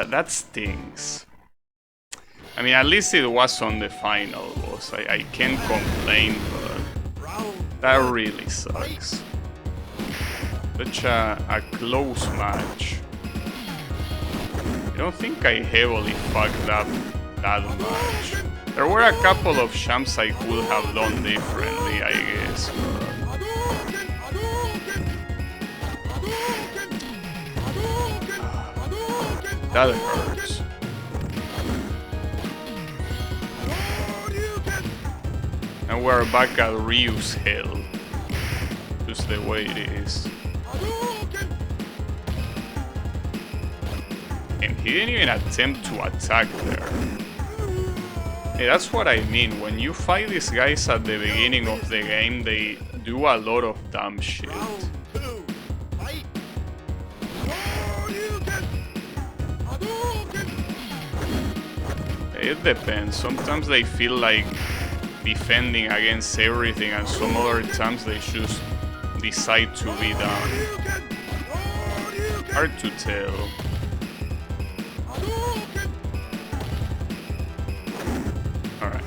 That stings. I mean, at least it was on the final boss. I can't complain, but that really sucks. Such a close match. I don't think I heavily fucked up that much. There were a couple of champs I could have done differently, I guess. That hurts. And we're back at Ryu's hell. Just the way it is. And he didn't even attempt to attack there. Hey, that's what I mean. When you fight these guys at the beginning of the game, they do a lot of dumb shit. It depends. Sometimes they feel like defending against everything, and some other times they just decide to be done. Hard to tell. Alright.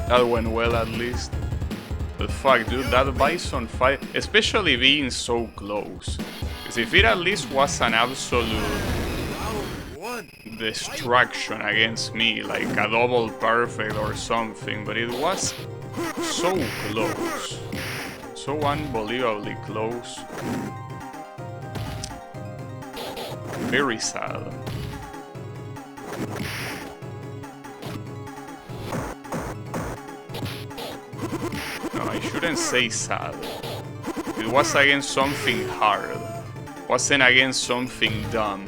That went well at least. But fuck, dude, that Bison fight, especially being so close. Because if it at least was an absolute destruction against me, like a double perfect or something, but it was so close. So unbelievably close. Very sad. No, I shouldn't say sad. It was against something hard. Wasn't against something dumb.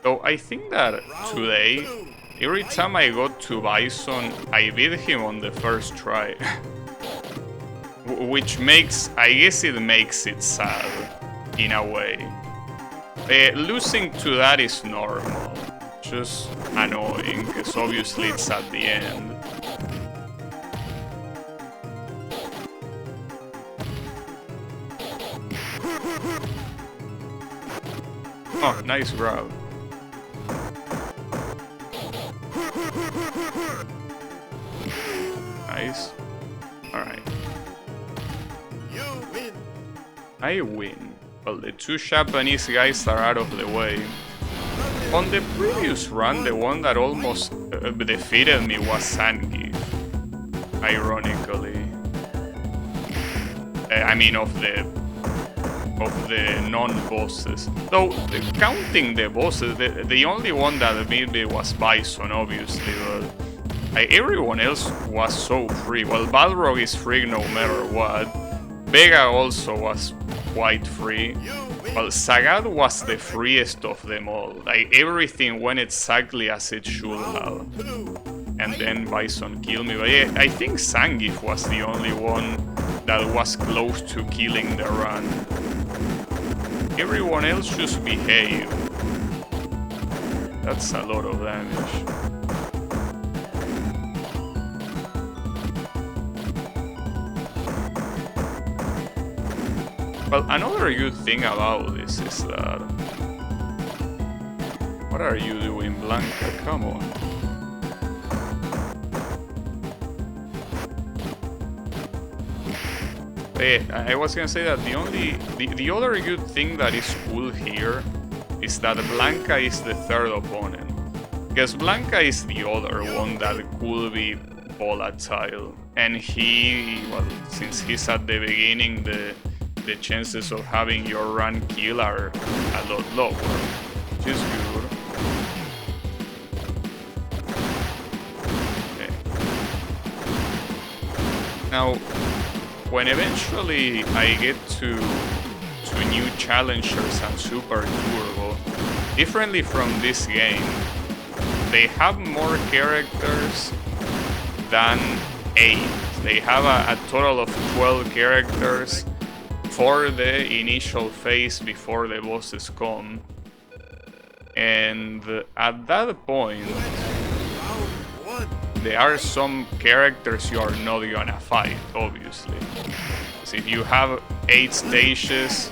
So I think that today, every time I got to Bison, I beat him on the first try. Which makes, I guess it makes it sad, in a way. Losing to that is normal. Just annoying, because obviously it's at the end. Oh, nice grab. Nice. Alright. I win. Well, the two Japanese guys are out of the way. On the previous run, the one that almost defeated me was Zangief. Ironically. I mean, of the non-bosses. Though, counting the bosses, the only one that beat me was Bison, obviously, but everyone else was so free. Well, Balrog is free no matter what. Vega also was quite free. Well, Sagat was the freest of them all. Like, everything went exactly as it should have. And then Bison killed me. But yeah, I think Zangief was the only one that was close to killing the run. Everyone else just behaved. That's a lot of damage. Well, another good thing about this is that... What are you doing, Blanca? Come on. I was gonna say that the other good thing that is cool here is that Blanca is the third opponent. Because Blanca is the other one that could be volatile. And he, well, since he's at the beginning, the chances of having your run kill are a lot lower, which is good. Okay. Now, when eventually I get to new challengers and Super Turbo, differently from this game, they have more characters than 8. They have a total of 12 characters for the initial phase before the bosses come. And at that point, there are some characters you are not gonna fight, obviously. Because if you have 8 stages,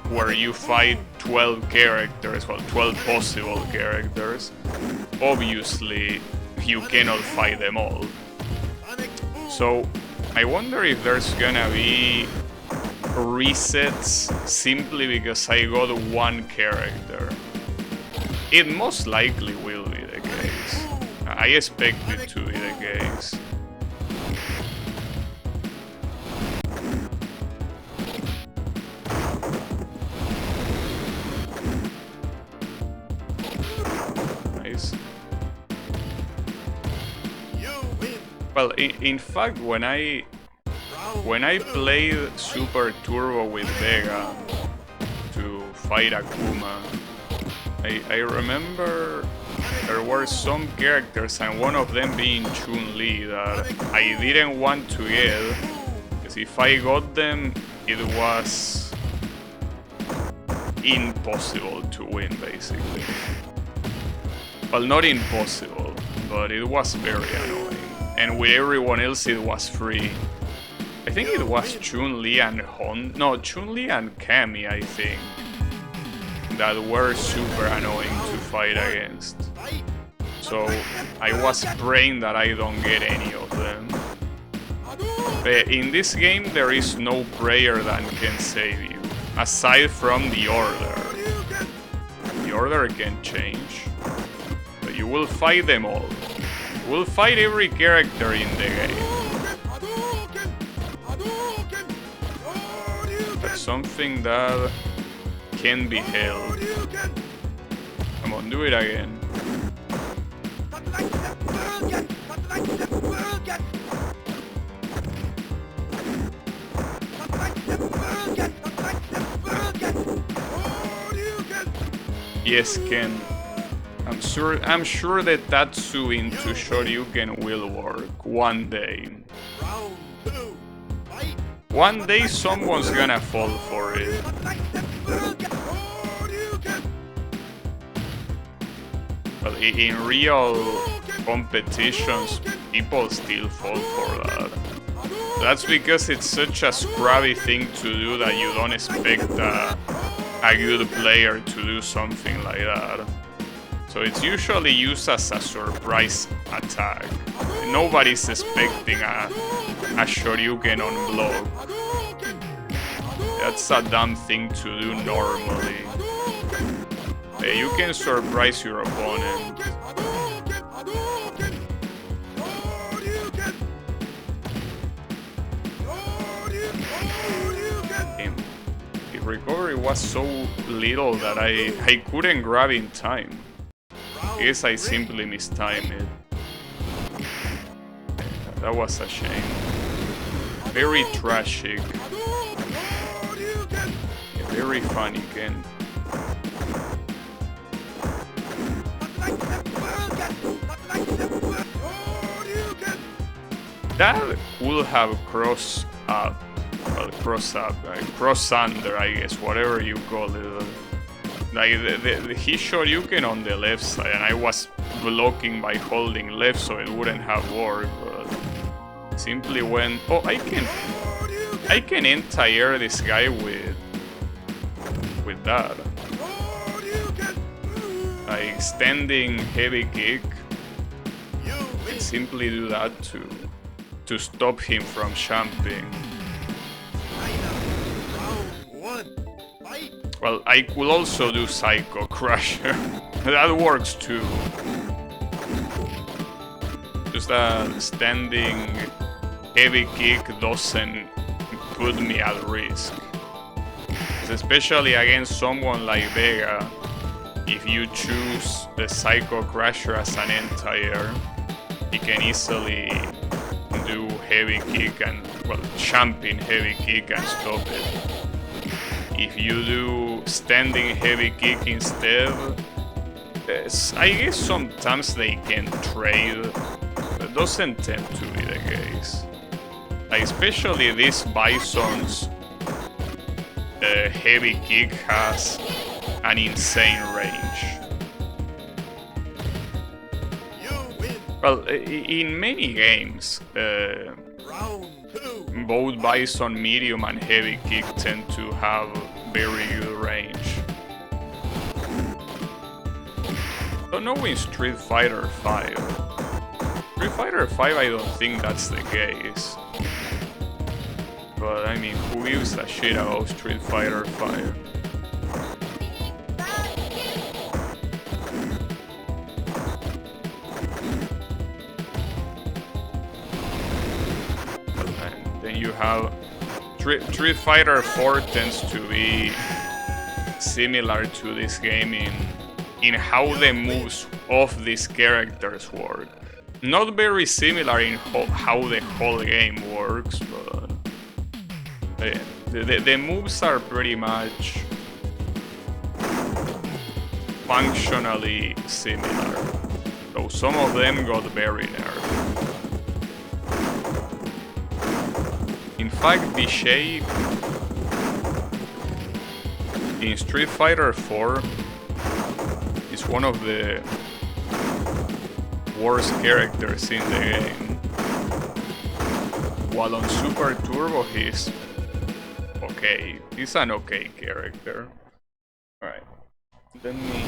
where you fight 12 characters, well, 12 possible characters, obviously you cannot fight them all. So I wonder if there's gonna be resets simply because I got one character. It most likely will be the case. I expect it to be the case. Nice. Well, in fact, when I played Super Turbo with Vega to fight Akuma, I remember there were some characters, and one of them being Chun-Li, that I didn't want to get, because if I got them, it was impossible to win, basically. Well, not impossible, but it was very annoying. And with everyone else, it was free. I think it was Chun-Li and Chun-Li and Cammy, I think, that were super annoying to fight against. So I was praying that I don't get any of them. In this game, there is no prayer that can save you, aside from the order. The order can change, but you will fight them all. You will fight every character in the game. That's something that can be held. Come on, do it again. Yes, Ken. I'm sure that Tatsu into Shoryuken will work one day. One day someone's gonna fall for it. But in real competitions, people still fall for that. That's because it's such a scrappy thing to do that you don't expect a good player to do something like that. So it's usually used as a surprise attack. Nobody's expecting a Shoryuken on block. That's a dumb thing to do normally. You can surprise your opponent. The recovery was so little that I couldn't grab in time. I guess I simply mistimed it. That was a shame. Very tragic. Very funny, Ken. That would have cross up, cross under, I guess, whatever you call it. Like he Shoryuken on the left side, and I was blocking by holding left, so it wouldn't have worked. But simply went. Oh, I can anti-air this guy with that. Like extending heavy kick. And simply do that to stop him from jumping. Well, I could also do Psycho Crusher. That works too. Just a standing heavy kick doesn't put me at risk. Especially against someone like Vega. If you choose the Psycho Crusher as an anti-air, he can easily do heavy kick and, well, jumping heavy kick and stop it. If you do standing heavy kick instead, I guess sometimes they can trade. That doesn't tend to be the case. Like especially this Bison's heavy kick has an insane range. Well, in many games, both Bison medium and heavy kick tend to have very good don't know in Street Fighter 5. Street Fighter 5, I don't think that's the case. But I mean, who gives a shit about Street Fighter 5? And then you have Street Fighter 4 tends to be similar to this game in how the moves of these characters work. Not very similar in how the whole game works, but the moves are pretty much functionally similar. So some of them got very nerfed. In fact, the shape in Street Fighter 4 is one of the worst characters in the game. While on Super Turbo he's okay. He's an okay character. Alright. Let me...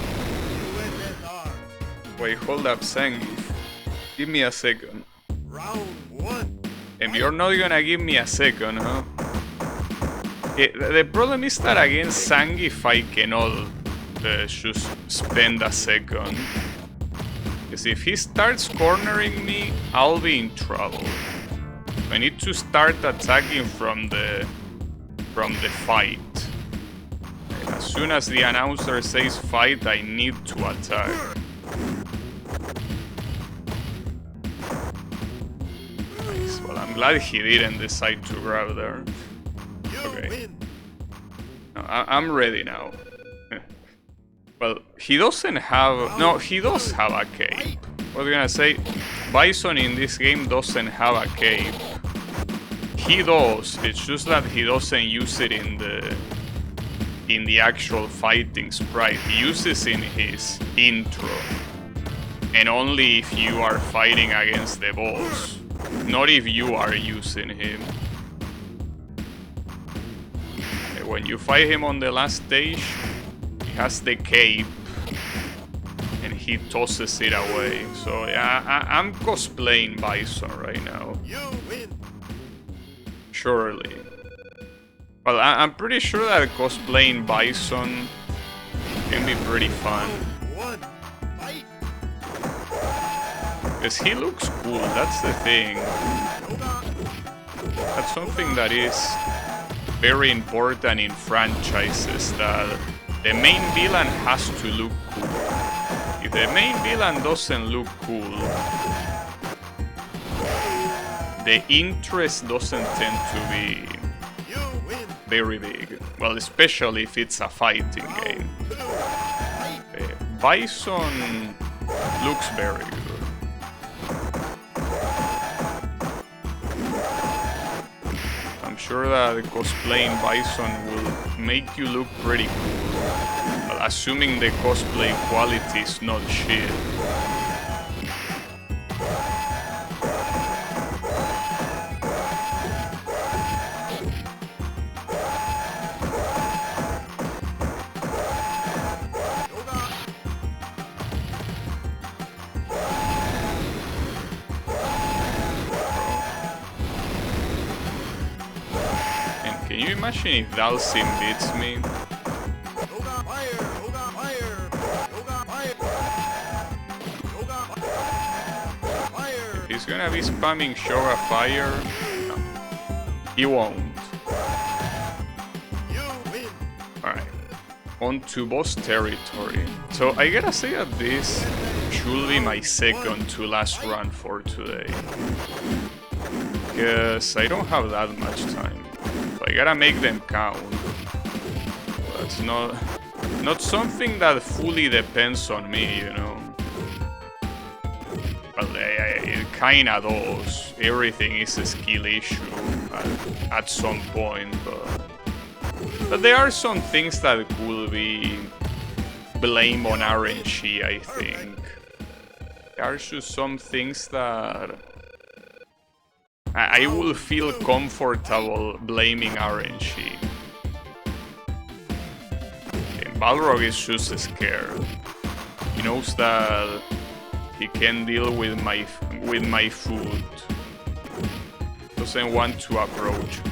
Wait, hold up, Zangief. Give me a second. Round 1. And you're not gonna give me a second, huh? The problem is that against Zangief I cannot just spend a second. Because if he starts cornering me, I'll be in trouble. I need to start attacking from the fight. And as soon as the announcer says fight, I need to attack. Nice. Well, I'm glad he didn't decide to grab there. Okay. No, I'm ready now. Well, he doesn't have... No, he does have a cape. What was I gonna say? Bison in this game doesn't have a cape. He does, it's just that he doesn't use it in the actual fighting sprite. He uses in his intro. And only if you are fighting against the boss. Not if you are using him. When you fight him on the last stage, he has the cape and he tosses it away. So yeah, I'm cosplaying Bison right now. You win. Surely. Well, I'm pretty sure that cosplaying Bison can be pretty fun. Round 1. Fight. Because he looks cool, that's the thing. That's something that is very important in franchises, that the main villain has to look cool. If the main villain doesn't look cool, the interest doesn't tend to be very big. Well, especially if it's a fighting game. Bison looks very good. I'm sure that cosplaying Bison will make you look pretty cool. Well, assuming the cosplay quality is not shit. Can you imagine if Dalsim beats me? If he's gonna be spamming Shoga Fire, no, he won't. Alright, on to boss territory. So I gotta say that this should be my second to last run for today. Because I don't have that much time. So I gotta make them count. That's not something that fully depends on me, you know. Well, it kinda does. Everything is a skill issue at some point, but there are some things that could be blamed on RNG, I think. There are just some things that I will feel comfortable blaming RNG. And Balrog is just scared. He knows that he can deal with my food. Doesn't want to approach me.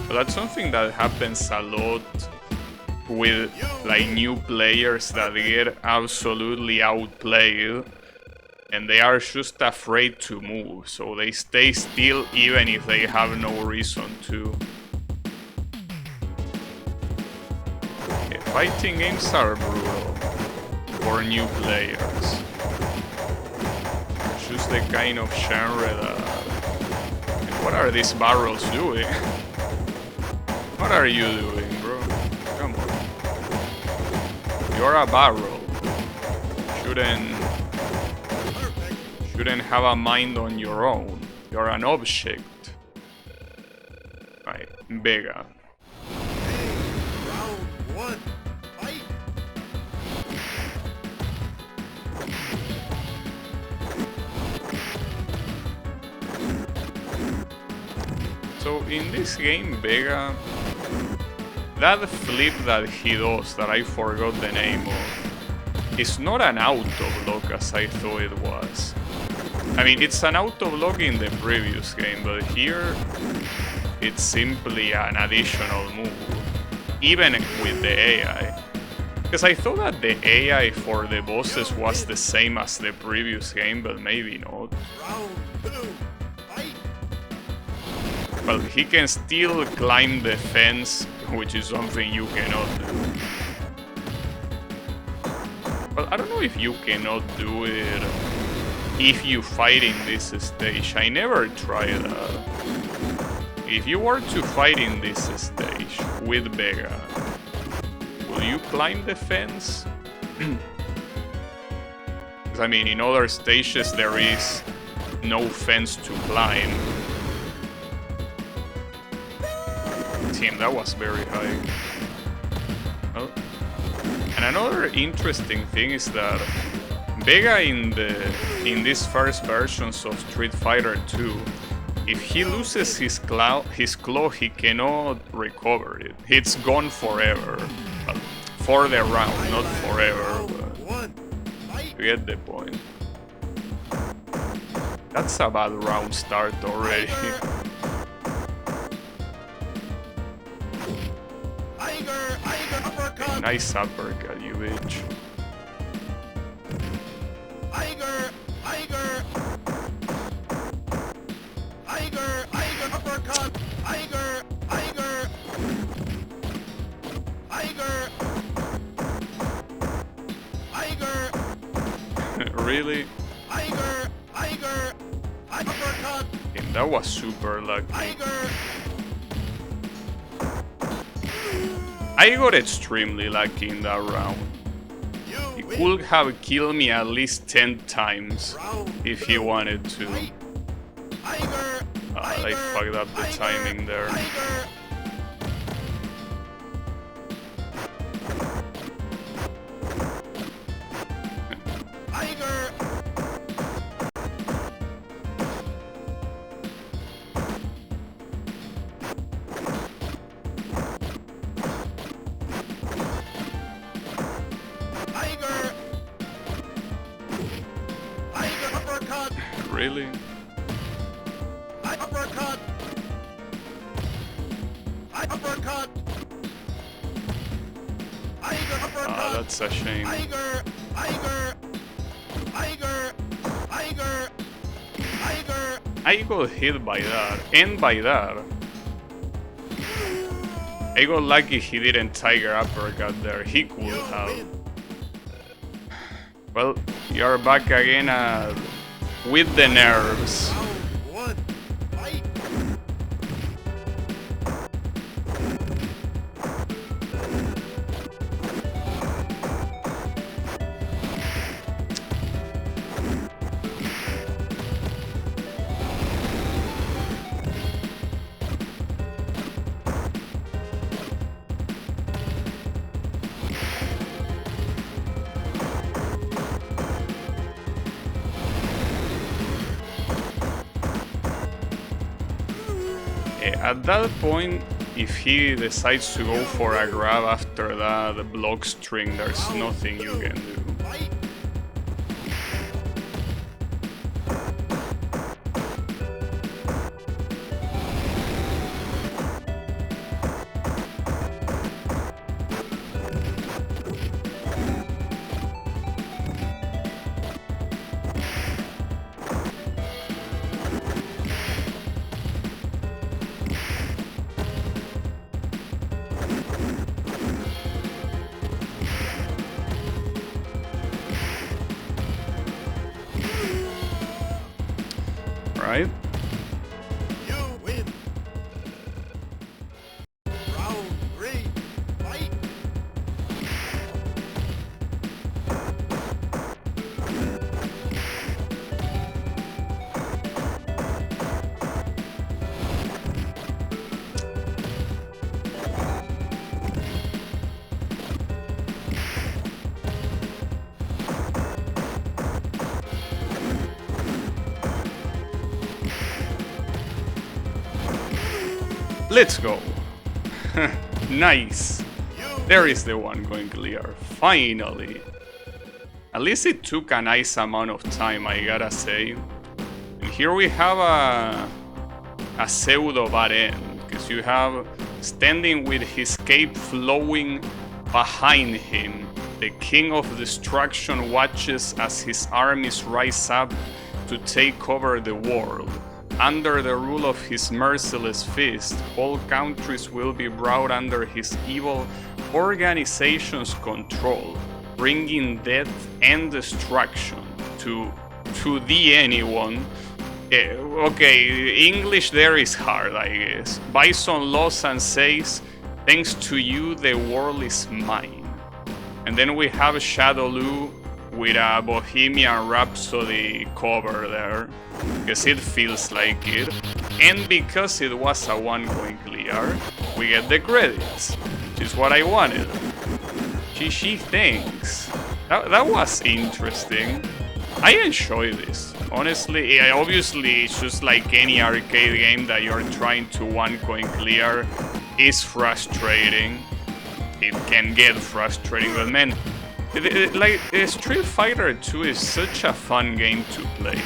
But that's something that happens a lot with like new players that get absolutely outplayed and they are just afraid to move, so they stay still even if they have no reason to. Yeah, fighting games are brutal for new players. It's just the kind of genre that... What are these barrels doing? What are you doing, bro? Come on. You're a barrel. Shouldn't have a mind on your own. You're an object. Right, Vega. Round one. Fight. So in this game, Vega, that flip that he does, that I forgot the name of, is not an auto-block as I thought it was. I mean, it's an auto-block in the previous game, but here it's simply an additional move, even with the AI. Because I thought that the AI for the bosses was the same as the previous game, but maybe not. Round two. Fight. But he can still climb the fence, which is something you cannot do. But I don't know if you cannot do it if you fight in this stage. I never tried that. If you were to fight in this stage with Vega, will you climb the fence? Because I mean, in other stages there is no fence to climb. Damn, that was very high. Well, and another interesting thing is that Vega in these first versions of Street Fighter 2, if he loses his claw, he cannot recover it. It's gone forever. Well, for the round, not forever, but you get the point. That's a bad round start already. Uppercut. Nice uppercut, you bitch. Uppercut. Really? Uppercut. And that was super lucky. I got extremely lucky in that round. He could have killed me at least 10 times if he wanted to. I fucked up the timing there. Really? Uppercut. Uppercut. Ah, that's a shame. I got hit by that, and by that. I got lucky he didn't tiger uppercut there, he could have. Well, you're back again with the nerves. One. Fight. At that point, if he decides to go for a grab after that, the block string, there's nothing you can do. Fight! Right? You win! Round 3, fight! Let's go. Nice. There is the one going clear. Finally. At least it took a nice amount of time, I gotta say. And here we have a pseudo bad end, because you have standing with his cape flowing behind him. The King of Destruction watches as his armies rise up to take over the world. Under the rule of his merciless fist, all countries will be brought under his evil organization's control, bringing death and destruction to the anyone. Okay, English there is hard, I guess. Bison lost and says, "Thanks to you, the world is mine." And then we have Shadowloo with a Bohemian Rhapsody cover there, because it feels like it. And because it was a one going clear, we get the credits, which is what I wanted. GG, thanks. That was interesting. I enjoy this. Honestly, obviously it's just like any arcade game that you're trying to one coin clear is frustrating. It can get frustrating, but man, like Street Fighter 2 is such a fun game to play.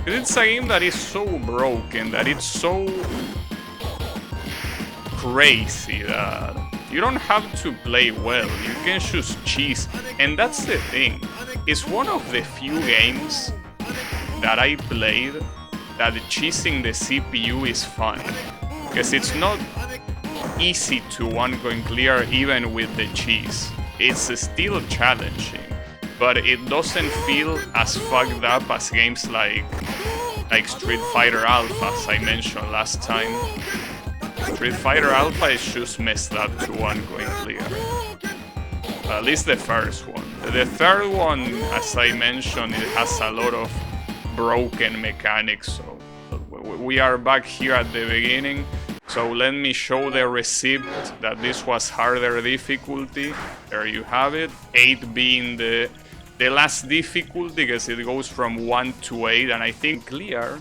It's a game that is so broken, that it's so crazy that you don't have to play well, you can just cheese. And that's the thing, it's one of the few games that I played that cheesing the CPU is fun. Because it's not easy to one going clear even with the cheese. It's still challenging, but it doesn't feel as fucked up as games like Street Fighter Alpha, as I mentioned last time. Street Fighter Alpha is just messed up to one going clear. At least the first one. The third one, as I mentioned, it has a lot of broken mechanics, so we are back here at the beginning. So let me show the receipt that this was harder difficulty. There you have it. 8 being the last difficulty, because it goes from 1 to 8, and I think clear